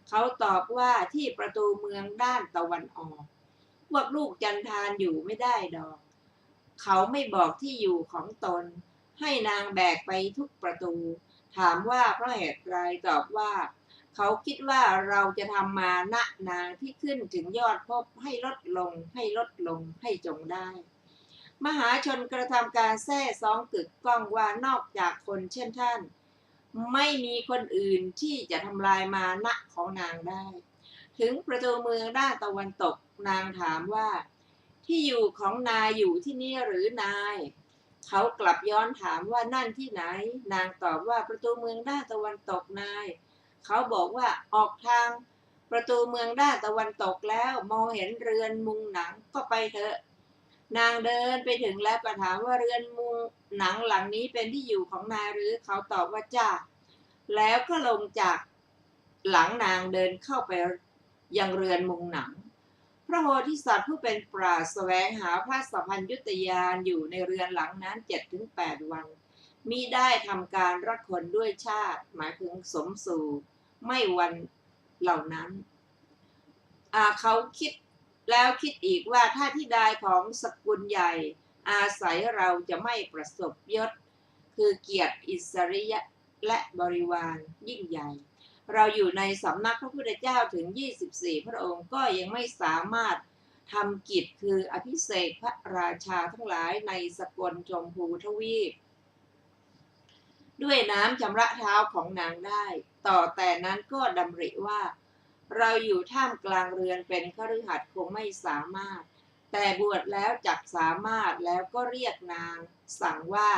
เขาตอบว่าที่ประตูเมืองด้านตะวันออกพวกลูกจันทานอยู่ไม่ได้ดอกเขาไม่บอกที่อยู่ของตนให้นางแบกไปทุกประตูถามว่าเพราะเหตุไรตอบว่าเขาคิดว่าเราจะทำมานะนางที่ขึ้นถึงยอดภพให้ลดลงให้ลดลงให้จงได้มหาชนกระทำการแท้ซ้องกึกก้องว่านอกจากคนเช่นท่านไม่มีคนอื่นที่จะทำลายมานะของนางได้ถึงประตูเมืองด้านตะวันตกนางถามว่าที่อยู่ของนายอยู่ที่นี่หรือนายเขากลับย้อนถามว่านั่นที่ไหนนางตอบว่าประตูเมืองด้านตะวันตกนายเขาบอกว่าออกทางประตูเมืองด้านตะวันตกแล้วมองเห็นเรือนมุงหนังก็ไปเถอะนางเดินไปถึงแล้วก็ถามว่าเรือนมุงหนังหลังนี้เป็นที่อยู่ของนายหรือเขาตอบว่าจ้าแล้วก็ลงจากหลังนางเดินเข้าไปยังเรือนมุงหนังพระโพธิสัตว์ผู้เป็นปราชญ์แสวงหาพระสัพพัญญุตญาณอยู่ในเรือนหลังนั้น 7-8 วันมิได้ทำการรักคนด้วยชาติหมายถึงสมสู่ไม่วันเหล่านั้นเขาคิดแล้วคิดอีกว่าถ้าธิดาของสกุลใหญ่อาศัยเราจะไม่ประสบยศคือเกียรติอิสริยะและบริวารยิ่งใหญ่เราอยู่ในสำนักพระพุทธเจ้าถึง24พระองค์ก็ยังไม่สามารถทำกิจคืออภิเษกพระราชาทั้งหลายในสกลชมพูทวีปด้วยน้ำชำระเท้าของนางได้ต่อแต่นั้นก็ดำริว่าเราอยู่ท่ามกลางเรือนเป็นคฤหัสถ์คงไม่สามารถแต่บวชแล้วจักสามารถแล้วก็เรียกนางสั่งว่า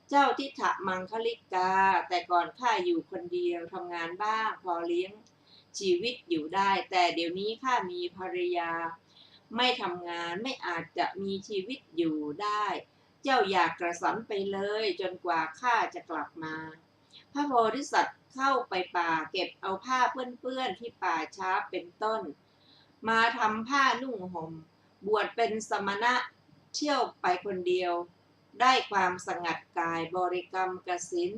เจ้าทิฏฐมังคลิกาแต่ก่อนข้าอยู่คนเดียวทำงานบ้างพอเลี้ยงชีวิตอยู่ได้แต่เดี๋ยวนี้ข้ามีภรรยาไม่ทำงานไม่อาจจะมีชีวิตอยู่ได้เจ้าอยากกระสันไปเลยจนกว่าข้าจะกลับมาพระโพธิสัตว์เข้าไปป่าเก็บเอาผ้าเปื้อนๆที่ป่าช้าเป็นต้นมาทำผ้านุ่งห่มบวชเป็นสมณะเที่ยวไปคนเดียวได้ความสงัดกายบริกรรมกสิณ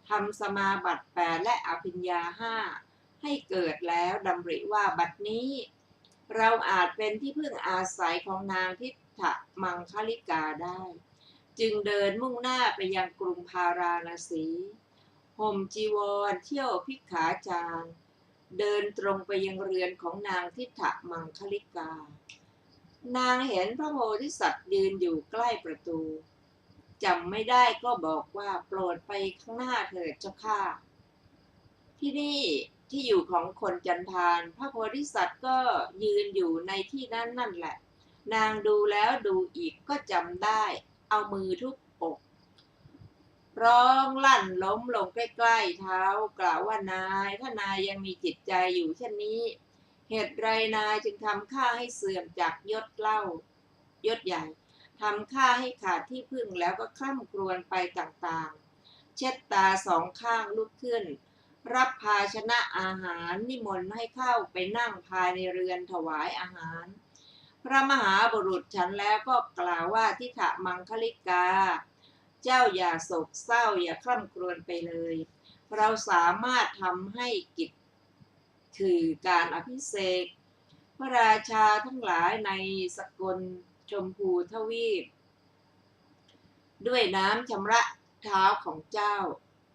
ทำสมาบัติ8และอภิญญา5ให้เกิดแล้วดำริว่าบัดนี้เราอาจเป็นที่พึ่งอาศัยของนางทิฏฐมังคลิกาได้จึงเดินมุ่งหน้าไปยังกรุงพาราณสีห่มจีวรเที่ยวภิกขาจารเดินตรงไปยังเรือนของนางทิฏฐมังคลิกานางเห็นพระโพธิสัตว์ยืนอยู่ใกล้ประตูจำไม่ได้ก็บอกว่าโปรดไปข้างหน้าเถิดเจ้าข้าที่นี่ที่อยู่ของคนจันทานพระโพธิสัตว์ก็ยืนอยู่ในที่นั้นนั่นแหละนางดูแล้วดูอีกก็จำได้เอามือทุบอกร้องลั่นล้มลงใกล้ๆเท้ากล่าวว่านายถ้านายยังมีจิตใจอยู่เช่นนี้เหตุไรนายจึงทำข้าให้เสื่อมจากยศเล่ายศใหญ่ทำข้าให้ขาดที่พึ่งแล้วก็คร่ำครวญไปต่างๆเช็ดตาสองข้างลุกขึ้นรับภาชนะอาหารนิมนต์ให้เข้าไปนั่งภายในเรือนถวายอาหารพระมหาบุรุษฉันแล้วก็กล่าวว่าทิฏฐมังคลิกาเจ้าอย่าโศกเศร้าอย่าคร่ำครวญไปเลยเราสามารถทำให้กิจคือการอภิเษกพระราชาทั้งหลายในสกลชมพูทวีปด้วยน้ำชำระเท้าของเจ้า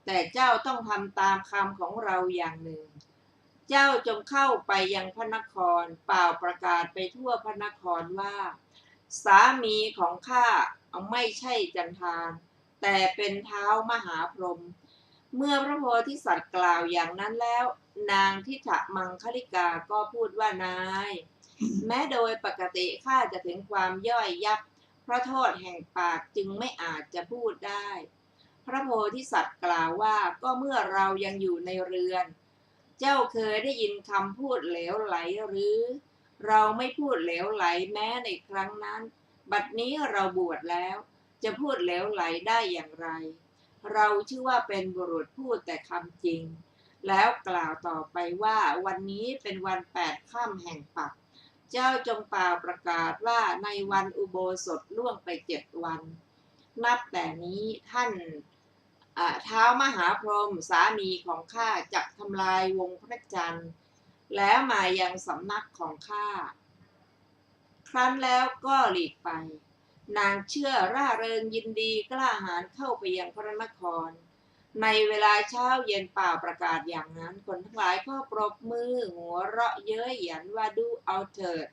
แต่เจ้าต้องทำตามคำของเราอย่างหนึ่งเจ้าจงเข้าไปยังพระนครเป่าประกาศไปทั่วพระนครว่าสามีของข้าไม่ใช่จันทานแต่เป็นเท้ามหาพรหมเมื่อพระโพธิสัตว์กล่าวอย่างนั้นแล้วนางทิฏฐมังคลิกาก็พูดว่านายแม้โดยปกติข้าจะถึงความย่อยยับเพราะโทษแห่งปากจึงไม่อาจจะพูดได้พระโพธิสัตว์กล่าวว่าก็เมื่อเรายังอยู่ในเรือนเจ้าเคยได้ยินคำพูดเหลวไหลหรือเราไม่พูดเหลวไหลแม้ในครั้งนั้นบัดนี้เราบวชแล้วจะพูดเหลวไหลได้อย่างไรเราชื่อว่าเป็นบุรุษพูดแต่คำจริง แล้วกล่าวต่อไปว่าวันนี้เป็นวัน8 ค่ำแห่งปักเจ้าจงเป่าประกาศว่าในวันอุโบสถล่วงไป7 วันนับแต่นี้ท่านท้าวมหาพรหมสามีของข้าจักทำลายวงพระจันทร์แล้วมายังสำนักของข้าครั้นแล้วก็หลีกไปนางเชื่อร่าเริงยินดีกล้าหาญเข้าไปยังพระนครในเวลาเช้าเย็นเป่าประกาศอย่างนั้นคนทั้งหลายก็ปรบมือหัวเราะเย้ยหยันว่าดูเอาเถิด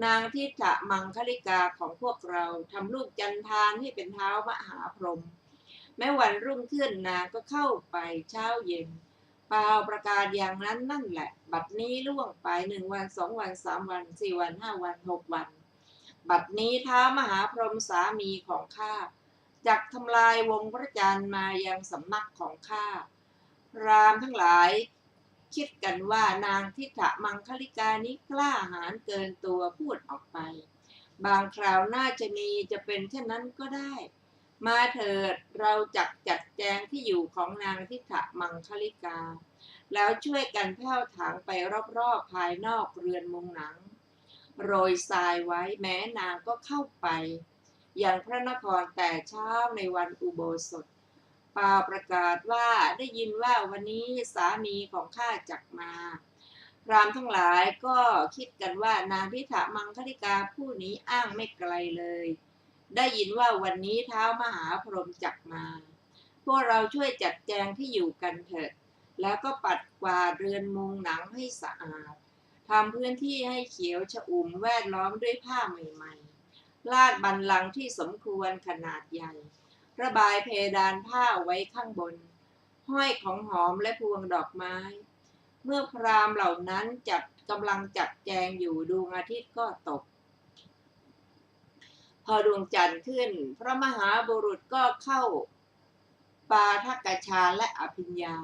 นางทิฏฐมังคลิกาของพวกเราทำลูกจันทานให้เป็นเท้ามหาพรหมแม้วันรุ่งขึ้นนางก็เข้าไปเช้าเย็นเป่าประกาศอย่างนั้นนั่นแหละบัดนี้ล่วงไป1 วัน 2 วัน 3 วัน 4 วัน 5 วัน 6 วันบัดนี้ท้ามหาพรหมสามีของข้าจักทำลายวงพระจันทร์มายังสำนักของข้าพราหมณ์ทั้งหลายคิดกันว่านางทิฏฐมังคลิกานี้กล้าหาญเกินตัวพูดออกไปบางคราวน่าจะมีจะเป็นเช่นนั้นก็ได้มาเถิดเราจักจัดแจงที่อยู่ของนางทิฏฐมังคลิกาแล้วช่วยกันแผ่วถางไปรอบๆภายนอกเรือนมุงหนังโรยทรายไว้แม้นางก็เข้าไปอย่างพระนครแต่เช้าในวันอุโบสถเป่าประกาศว่าได้ยินว่าวันนี้สามีของข้าจักมาพราหมณ์ทั้งหลายก็คิดกันว่านางทิฏฐมังคลิกาผู้นี้อ้างไม่ไกลเลยได้ยินว่าวันนี้ท้าวมหาพรหมจักมาพวกเราช่วยจัดแจงที่อยู่กันเถิดแล้วก็ปัดกวาดเรือนมุงหนังให้สะอาดทำพื้นที่ให้เขียวชอุ่มแวดล้อมด้วยผ้าใหม่ๆลาดบัลลังก์ที่สมควรขนาดใหญ่ระบายเพดานผ้าไว้ข้างบนห้อยของหอมและพวงดอกไม้เมื่อพราหมณ์เหล่านั้นกำลังจัดแจงอยู่ดวงอาทิตย์ก็ตกพอดวงจันทร์ขึ้นพระมหาบุรุษก็เข้าปาฐกฌานและอภิญญา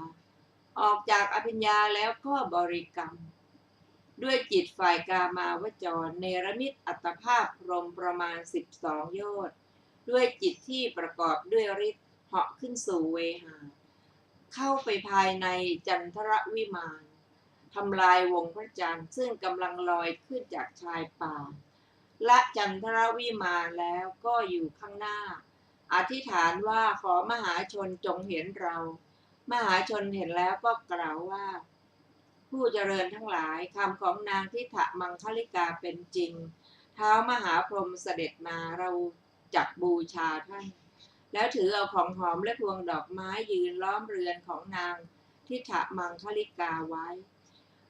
ออกจากอภิญญาแล้วก็บริกรรมด้วยจิตฝ่ายกามาวจรเนรมิตอัตภาพพรหมประมาณ12 โยชน์ด้วยจิตที่ประกอบด้วยฤทธิ์เหาะขึ้นสู่เวหาเข้าไปภายในจันทรวิมานทำลายวงพระจันทร์ซึ่งกำลังลอยขึ้นจากชายป่าละจันทรวิมานแล้วก็อยู่ข้างหน้าอธิษฐานว่าขอมหาชนจงเห็นเรามหาชนเห็นแล้วก็กล่าวว่าผู้เจริญทั้งหลายคำของนางทิฏฐมังคลิกาเป็นจริงท้าวมหาพรหมเสด็จมาเราจักบูชาท่านแล้วถือเอาของหอมและพวงดอกไม้ยืนล้อมเรือนของนางทิฏฐมังคลิกาไว้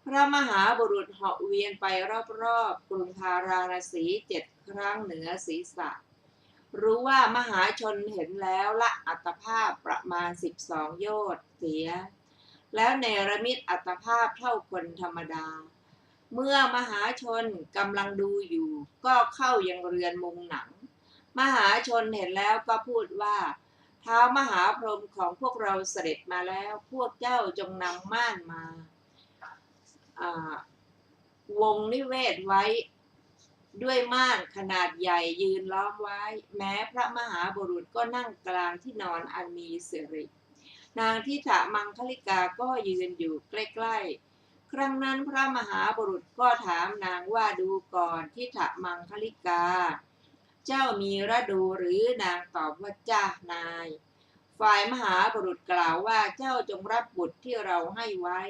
พระมหาบุรุษเหาะเวียนไปรอบๆกรุงพาราณสี7 ครั้งเหนือศีรษะรู้ว่ามหาชนเห็นแล้วละอัตภาพประมาณ12 โยชน์เสียแล้วเนรมิตอัตภาพเท่าคนธรรมดาเมื่อมหาชนกำลังดูอยู่ก็เข้ายังเรือนมุงหนังมหาชนเห็นแล้วก็พูดว่าท้าวมหาพรหมของพวกเราเสด็จมาแล้วพวกเจ้าจงนำม่านมาวงนิเวศไว้ด้วยม่านขนาดใหญ่ยืนล้อมไว้แม้พระมหาบุรุษก็นั่งกลางที่นอนอันมีสิรินางทิฏฐมังคลิกาก็ยืนอยู่ใกล้ๆครั้งนั้นพระมหาบุรุษก็ถามนางว่าดูก่อนทิฏฐมังคลิกาเจ้ามีฤดูหรือนางตอบว่าจ้านายฝ่ายมหาบุรุษกล่าวว่าเจ้าจงรับบุตรที่เราให้ไว้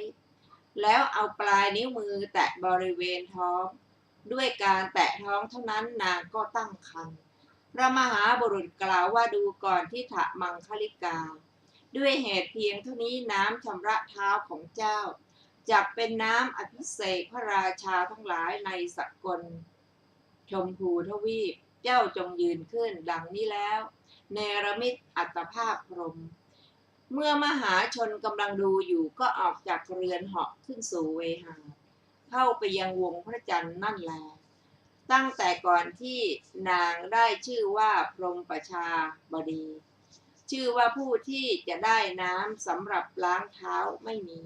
แล้วเอาปลายนิ้วมือแตะบริเวณท้องด้วยการแตะท้องเท่านั้นนางก็ตั้งครรภ์พระมหาบุรุษกล่าวว่าดูก่อนทิฏฐมังคลิกาด้วยเหตุเพียงเท่านี้น้ำชำระเท้าของเจ้าจักเป็นน้ำอภิเษกพระราชาทั้งหลายในสกลชมพูทวีปเจ้าจงยืนขึ้นดังนี้แล้วเนรมิตอัตภาพพรหมเมื่อมหาชนกำลังดูอยู่ก็ออกจากเรือนเหาะขึ้นสู่เวหาเข้าไปยังวงพระจันทร์นั่นแลตั้งแต่ก่อนที่นางได้ชื่อว่าพรหมประชาบดีชื่อว่าผู้ที่จะได้น้ำสำหรับล้างเท้าไม่มี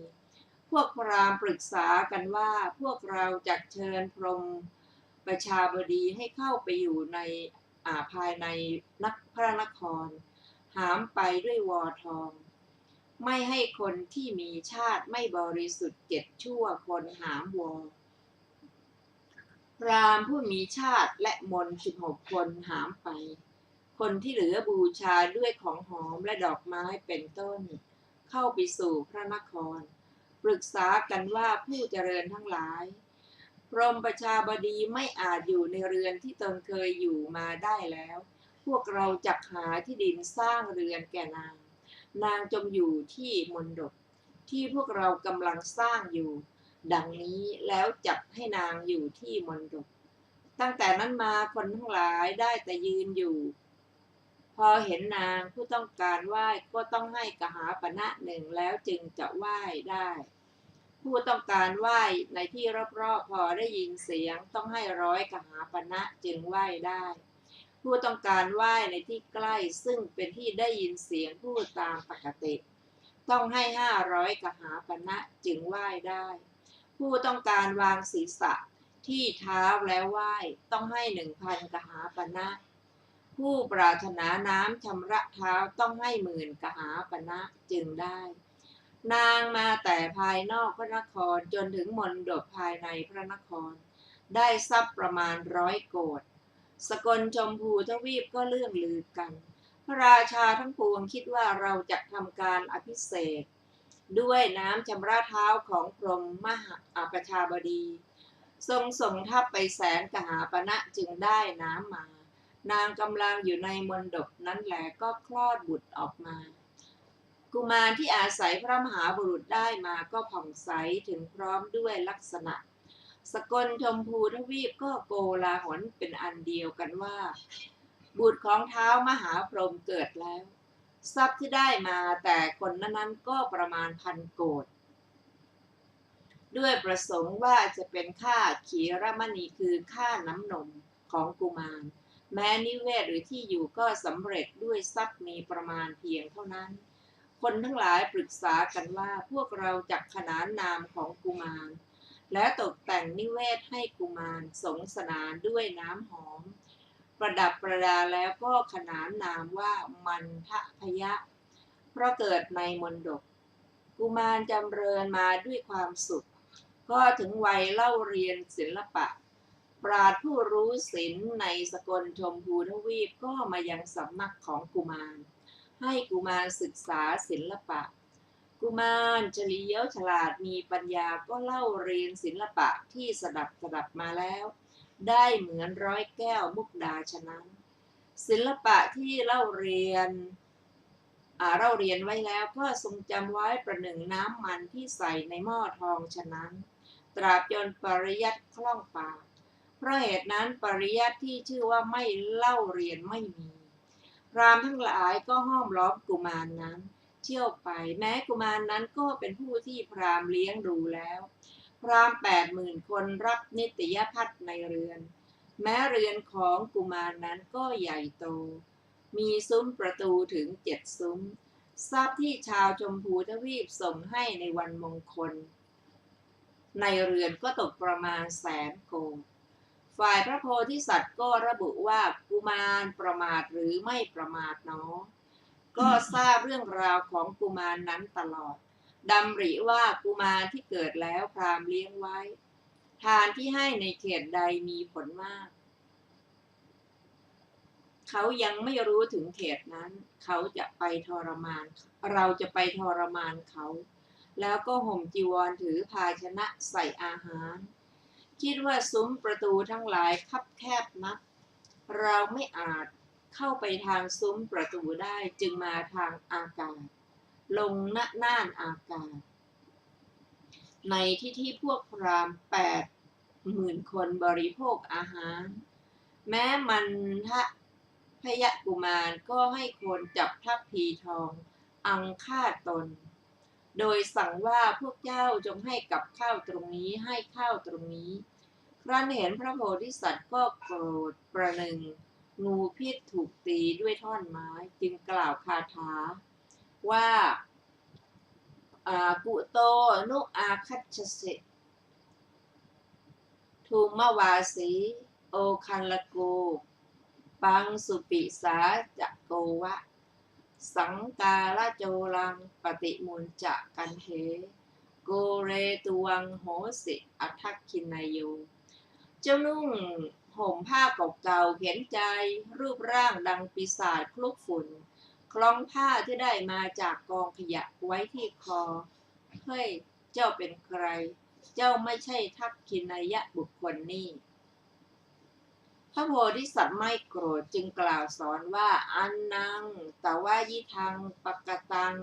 พวกพราหมณ์ปรึกษากันว่าพวกเราจะเชิญพรหมประชาบดีให้เข้าไปอยู่ในภายในพระนครหามไปด้วยวอทอง ไม่ให้คนที่มีชาติไม่บริสุทธิ์เจ็ดชั่วคนหามวอพราหมณ์ผู้มีชาติและมน16 คนหามไปคนที่เหลือบูชาด้วยของหอมและดอกไม้เป็นต้นเข้าไปสู่พระนครปรึกษากันว่าผู้เจริญทั้งหลายพรหมประชาบดีไม่อาจอยู่ในเรือนที่ตนเคยอยู่มาได้แล้วพวกเราจักหาที่ดินสร้างเรือนแก่นางจงอยู่ที่มณฑปที่พวกเรากำลังสร้างอยู่ดังนี้แล้วจัดให้นางอยู่ที่มณฑปตั้งแต่นั้นมาคนทั้งหลายได้แต่ยืนอยู่พอเห็นนางผู้ต้องการไหว้ก็ต้องให้กหาปณะหนึ่งแล้วจึงจะไหว้ได้ผู้ต้องการไหว้ในที่รอบๆพอได้ยินเสียงต้องให้100 กหาปณะจึงไหว้ได้ผู้ต้องการไหว้ในที่ใกล้ซึ่งเป็นที่ได้ยินเสียงพูดตามปกติต้องให้500 กหาปณะจึงไหว้ได้ผู้ต้องการวางศีรษะที่เท้าแล้วไหว้ต้องให้ 1,000 กหาปณะผู้ปรารถนาน้ำชำระเท้าต้องให้10,000 กหาปณะจึงได้นางมาแต่ภายนอกพระนครจนถึงมณฑปภายในพระนครได้ทรัพย์ประมาณ100 โกฏสกลชมพูทวีปก็เลื่องลือกันพระราชาทั้งปวงคิดว่าเราจะทำการอภิเษกด้วยน้ำชำระเท้าของพรหมมหาประชาบดีทรงส่งทัพไป100,000 กหาปณะจึงได้น้ำมานางกำลังอยู่ในมณฑปนั้นแหละก็คลอดบุตรออกมากุมารที่อาศัยพระมหาบุรุษได้มาก็ผ่องใสถึงพร้อมด้วยลักษณะสกลชมพูทวีปก็โกลาหลเป็นอันเดียวกันว่าบุตรของเท้ามหาพรหมเกิดแล้วทรัพย์ที่ได้มาแต่คนนั้นก็ประมาณ1,000 โกฏด้วยประสงค์ว่าจะเป็นค่าขีรมณีคือค่าน้ำนมของกุมารแม้นิเวศหรือที่อยู่ก็สำเร็จด้วยทรัพย์มีประมาณเพียงเท่านั้นคนทั้งหลายปรึกษากันว่าพวกเราจักขนานนามของกุมารและตกแต่งนิเวศให้กุมารสงสนานด้วยน้ำหอมประดับประดาแล้วก็ขนานนามว่ามันทพยะเพราะเกิดในมณฑปกุมารจำเริญมาด้วยความสุขก็ถึงวัยเล่าเรียนศิลปะปราชญ์ผู้รู้ศิลป์ในสกลชมพูทวีปก็มายังสำนักของกุมารให้กุมารศึกษาศิลปะกุมารเฉลียวฉลาดมีปัญญาก็เล่าเรียนศิลปะที่สดับมาแล้วได้เหมือน100 แก้วมุกดาฉะนั้นศิลปะที่เล่าเรียนไว้แล้วก็ทรงจำไว้ประหนึ่งน้ำมันที่ใส่ในหม้อทองฉะนั้นตราบจนปริยัติคล่องปากเพราะเหตุนั้นปริยัติที่ชื่อว่าไม่เล่าเรียนไม่มีพราหมณ์ทั้งหลายก็ห้อมล้อมกุมารนั้นเที่ยวไปแม้กุมารนั้นก็เป็นผู้ที่พราหมณ์เลี้ยงดูแล้วพราหมณ์80,000 คนรับนิตยพัฒน์ในเรือนแม้เรือนของกุมารนั้นก็ใหญ่โตมีซุ้มประตูถึง7 ซุ้มทรัพย์ที่ชาวชมพูทวีปส่งให้ในวันมงคลในเรือนก็ตกประมาณ100,000 โกฏฝ่ายพระโพธิสัตว์ก็ระบุว่ากุมารประมาทหรือไม่ประมาทเนาะก็ทราบเรื่องราวของกุมารนั้นตลอดดำริว่ากุมารที่เกิดแล้วพราหมณ์เลี้ยงไว้ทานที่ให้ในเขตใดมีผลมากเขายังไม่รู้ถึงเขตนั้นเขาจะไปทรมานเราจะไปทรมานเขาแล้วก็ห่มจีวรถือภาชนะใส่อาหารคิดว่าซุ้มประตูทั้งหลายคับแคบนักเราไม่อาจเข้าไปทางซุ้มประตูได้จึงมาทางอากาศลงน่านอากาศในที่พวกพราหมณ์80,000 คนบริโภคอาหารแม้มันทะพยกุมารก็ให้คนจับทัพพีทองอังฆ่าตนโดยสั่งว่าพวกเจ้าจงให้กับข้าวตรงนี้ให้ข้าวตรงนี้ครั้นเห็นพระโพธิสัตว์ก็โกรธประหนึ่งงูพิษถูกตีด้วยท่อนไม้จึงกล่าวคาถาว่ากุโตนุอาคัจฉเสทูมวาสีโอคันลโกปังสุปิสาจะโกวะ สังกาลโจรังปฏิมุนจะกันเทโกเรตุวังโหสิอัทักขินายโยเจ้านุ่งห่มผ้าเก่าๆเข็นใจรูปร่างดังปีศาจคลุกฝุ่นคล้องผ้าที่ได้มาจากกองขยะไว้ที่คอเฮ้ยเจ้าเป็นใครเจ้าไม่ใช่ทักขินายะบุคคลนี่พระโพธิสัตว์ไม่โกรธจึงกล่าวสอนว่าอันนังตวายิทังปกตัง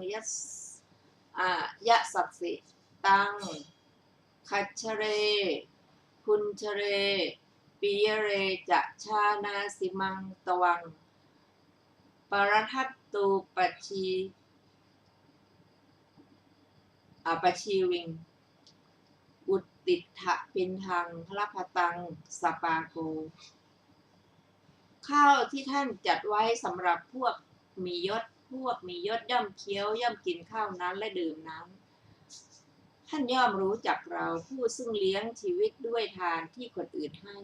ยะสัตสิตังคัจเชเรคุญเชเรปิยเรจะชานาสิมังตวังปรทัตตูปชีวิงอุตติถะปินทังพระพตังสปาโกข้าวที่ท่านจัดไว้สำหรับพวกมียศย่อมเคี้ยวย่อมกินข้าวนั้นและดื่มน้ำท่านย่อมรู้จักเราผู้ซึ่งเลี้ยงชีวิตด้วยทานที่คนอื่นให้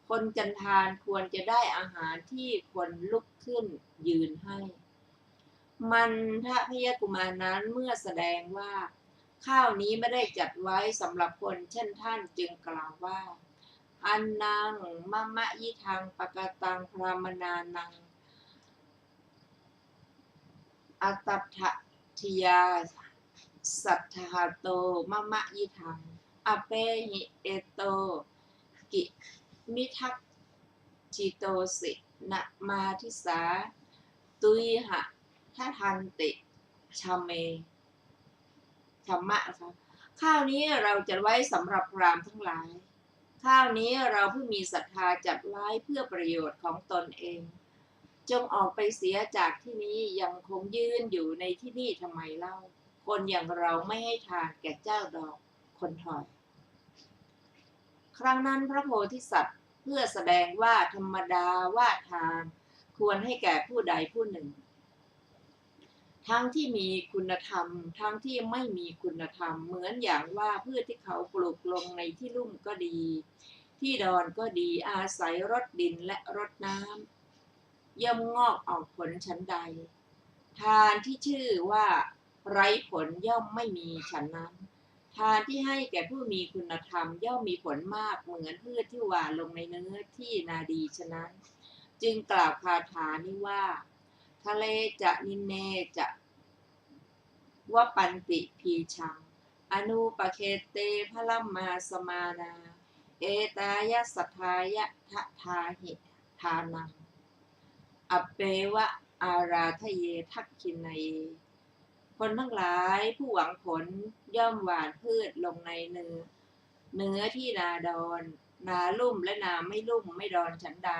คนจันทานควรจะได้อาหารที่คนลุกขึ้นยืนให้มันทะพยกุมารนั้นเมื่อแสดงว่าข้าวนี้ไม่ได้จัดไว้สำหรับคนเช่นท่านจึงกล่าวว่าอันนังมะมะยิทังปกตังพรามนานังอัตถะทิยาสัทธาโตมะมะยิทังอเปหิเอโตกิมิทักจิโตสินะมาทิสาตุยหะทะทันติชะเมธรรมะนะคะข้าวนี้เราจัดไว้สำหรับพราหมณ์ทั้งหลายข้าวนี้เราผู้มีศรัทธาจัดไว้เพื่อประโยชน์ของตนเองจงออกไปเสียจากที่นี้ยังคงยืนอยู่ในที่นี่ทำไมเล่าคนอย่างเราไม่ให้ทานแก่เจ้าดอกคนถอยครั้งนั้นพระโพธิสัตว์เพื่อแสดงว่าธรรมดาว่าทานควรให้แก่ผู้ใดผู้หนึ่งทั้งที่มีคุณธรรมทั้งที่ไม่มีคุณธรรมเหมือนอย่างว่าพืชที่เขาปลูกลงในที่ลุ่มก็ดีที่ดอนก็ดีอาศัยรดดินและรดน้ำย่อมงอกออกผลชั้นใดทานที่ชื่อว่าไร้ผลย่อมไม่มีฉันนั้นทานที่ให้แก่ผู้มีคุณธรรมย่อมมีผลมากเหมือนพืชที่หว่านลงในเนื้อที่นาดีฉะนั้นจึงกล่าวคาถานี้ว่าทะเลจะนินเนจะวปันติพีชังอนุปเคเตพะลัมมาสมานาเอตายะสัทธายะทะทาหิทานังอเปวะอาราทะเยทักขินัยคนทั้งหลายผู้หวังผลย่อมหว่านพืชลงในเนื้อที่นาดอนนาลุ่มและนาไม่ลุ่มไม่ดอนฉันใด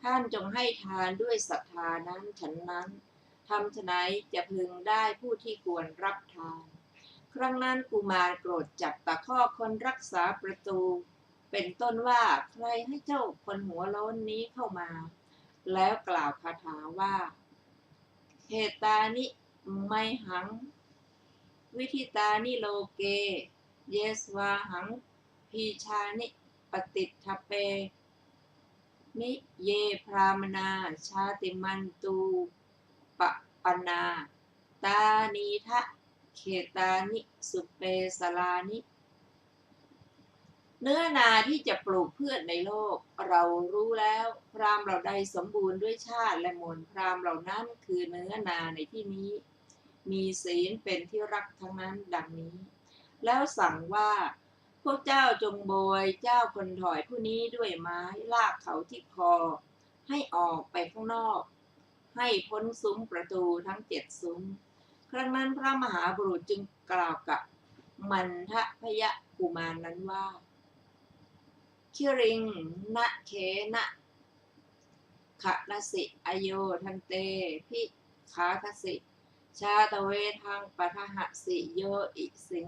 ท่านจงให้ทานด้วยศรัทธานั้นฉันนั้นทำฉะไหนจะพึงได้ผู้ที่ควรรับทานครั้งนั้นกุมารโกรธจับตะคอกคนรักษาประตูเป็นต้นว่าใครให้เจ้าคนหัวโล้นนี้เข้ามาแล้วกล่าวคาถาว่าเหตานิไมหังวิธิตานิโลเกเยสวาหังพีชานิปฏิทเปนิเยพรามนาชาติมันตูปะปนาตานีทะเขตานิสุเปสลานิเนื้อนาที่จะปลูกพืชในโลกเรารู้แล้วพราหมณ์เราใดสมบูรณ์ด้วยชาติและมนต์พราหมณ์เหล่านั้นคือเนื้อนาในที่นี้มีศีลเป็นที่รักทั้งนั้นดังนี้แล้วสั่งว่าพวกเจ้าจงโบยเจ้าคนถอยผู้นี้ด้วยไม้ลากเขาที่คอให้ออกไปข้างนอกให้พ้นซุ้มประตูทั้ง7 ซุ้มครั้งนั้นพระมหาบุรุษจึงกล่าวกับมันทะพยกุมารนั้นว่าคิริงนะเคนะขะนสิอโยทันเตพิขาคสิชาตเวทังปะทหสิโยอิสิง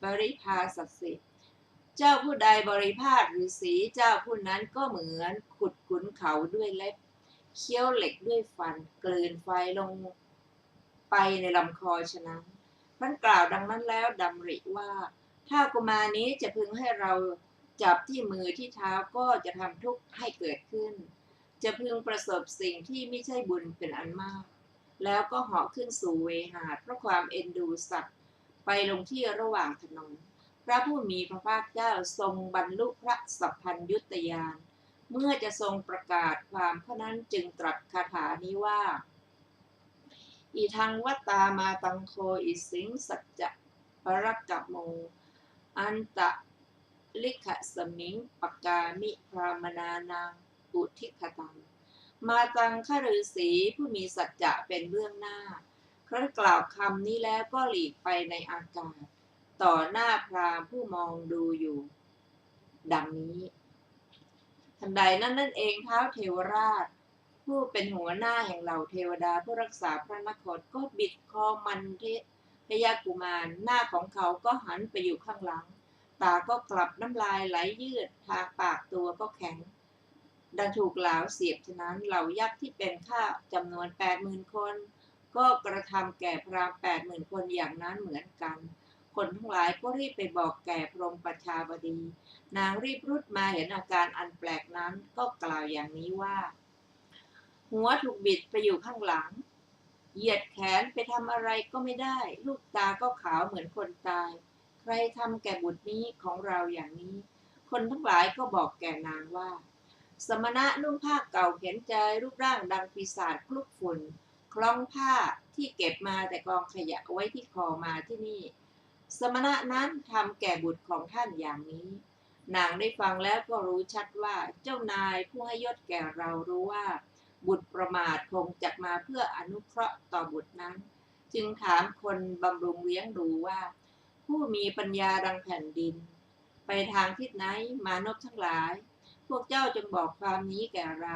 บริภาสสิเจ้าผู้ใดบริภาสฤาษีเจ้าผู้นั้นก็เหมือนขุดขุนเขาด้วยเล็บเคี้ยวเหล็กด้วยฟันกลืนไฟลงไปในลำคอฉะนั้นท่านกล่าวดังนั้นแล้วดำริว่าถ้ากุมารนี้จะพึงให้เราจับที่มือที่เท้าก็จะทำทุกข์ให้เกิดขึ้นจะพึงประสบสิ่งที่ไม่ใช่บุญเป็นอันมาก แล้วก็เหาะขึ้นสู่เวหาเพราะความเอ็นดูสัตว์ไปลงที่ระหว่างถนนพระผู้มีพระภาคเจ้าทรงบรรลุพระสัพพัญญุตญาณเมื่อจะทรงประกาศความเพราะนั้นจึงตรัสคาถานี้ว่าอีทังวัตตามาตังโคอิสิงสัจจะปรักกะโมอันตะลิขสมิงปกามิพรามนานังอุทิคตังมาตังคฤาษีผู้มีสัจจะเป็นเบื้องหน้าครั้นกล่าวคำนี้แล้วก็หลีกไปในอากาศต่อหน้าพราหมณ์ผู้มองดูอยู่ดังนี้ทันใดนั่นเองท้าวเทวราชผู้เป็นหัวหน้าแห่งเหล่าเทวดาผู้รักษาพระนครก็บิดคอมันพยากุมารหน้าของเขาก็หันไปอยู่ข้างหลังตาก็กลับน้ำลายไหลยืดทางปากตัวก็แข็งดังถูกหลาวเสียบฉะนั้นเหล่ายักษ์ที่เป็นข้าจำนวน 80,000 คนก็กระทำแก่พราหมณ์ 80,000 คนอย่างนั้นเหมือนกันคนทั้งหลายก็รีบไปบอกแก่พรหมประชาบดีนางรีบรุดมาเห็นอาการอันแปลกนั้นก็กล่าวอย่างนี้ว่าหัวถูกบิดไปอยู่ข้างหลังเหยียดแขนไปทำอะไรก็ไม่ได้ลูกตาก็ขาวเหมือนคนตายใครทำแก่บุตรนี้ของเราอย่างนี้คนทั้งหลายก็บอกแก่นางว่าสมณะนุ่งผ้าเก่าเข็นใจรูปร่างดังปีศาจคลุกฝุ่นคล้องผ้าที่เก็บมาแต่กองขยะไว้ที่คอมาที่นี่สมณะนั้นทำแก่บุตรของท่านอย่างนี้นางได้ฟังแล้วก็รู้ชัดว่าเจ้านายผู้ให้ยศแก่เรารู้ว่าบุตรประมาทคงจักมาเพื่ออนุเคราะห์ต่อบุตรนั้นจึงถามคนบำรุงเลี้ยงดูว่าผู้มีปัญญาดังแผ่นดินไปทางทิศไหนมานพทั้งหลายพวกเจ้าจงบอกความนี้แก่เรา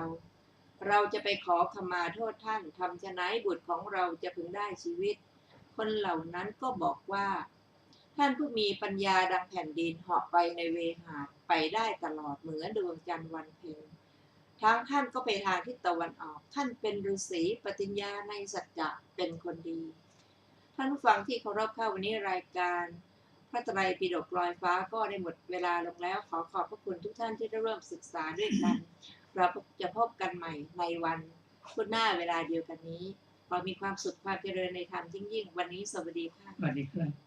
เราจะไปขอขมาโทษท่านทำฉะนั้นบุตรของเราจะพึงได้ชีวิตคนเหล่านั้นก็บอกว่าท่านผู้มีปัญญาดังแผ่นดินเหาะไปในเวหาไปได้ตลอดเหมือนดวงจันทร์วันเพ็ญทั้งท่านก็ไปทางทิศตะวันออกท่านเป็นฤาษีปฏิญญาในสัจจะเป็นคนดีท่านผู้ฟังที่เคารพเข้าวันนี้รายการพระไตรปิฎกลอยฟ้าก็ได้หมดเวลาลงแล้วขอขอบพระคุณทุกท่านที่ได้ร่วมศึกษาด้วยกันเราจะพบกันใหม่ในวันพุธหน้าเวลาเดียวกันนี้ขอมีความสุขความเจริญในธรรมยิ่งวันนี้สวัสดีค่ะสวัสดีครับ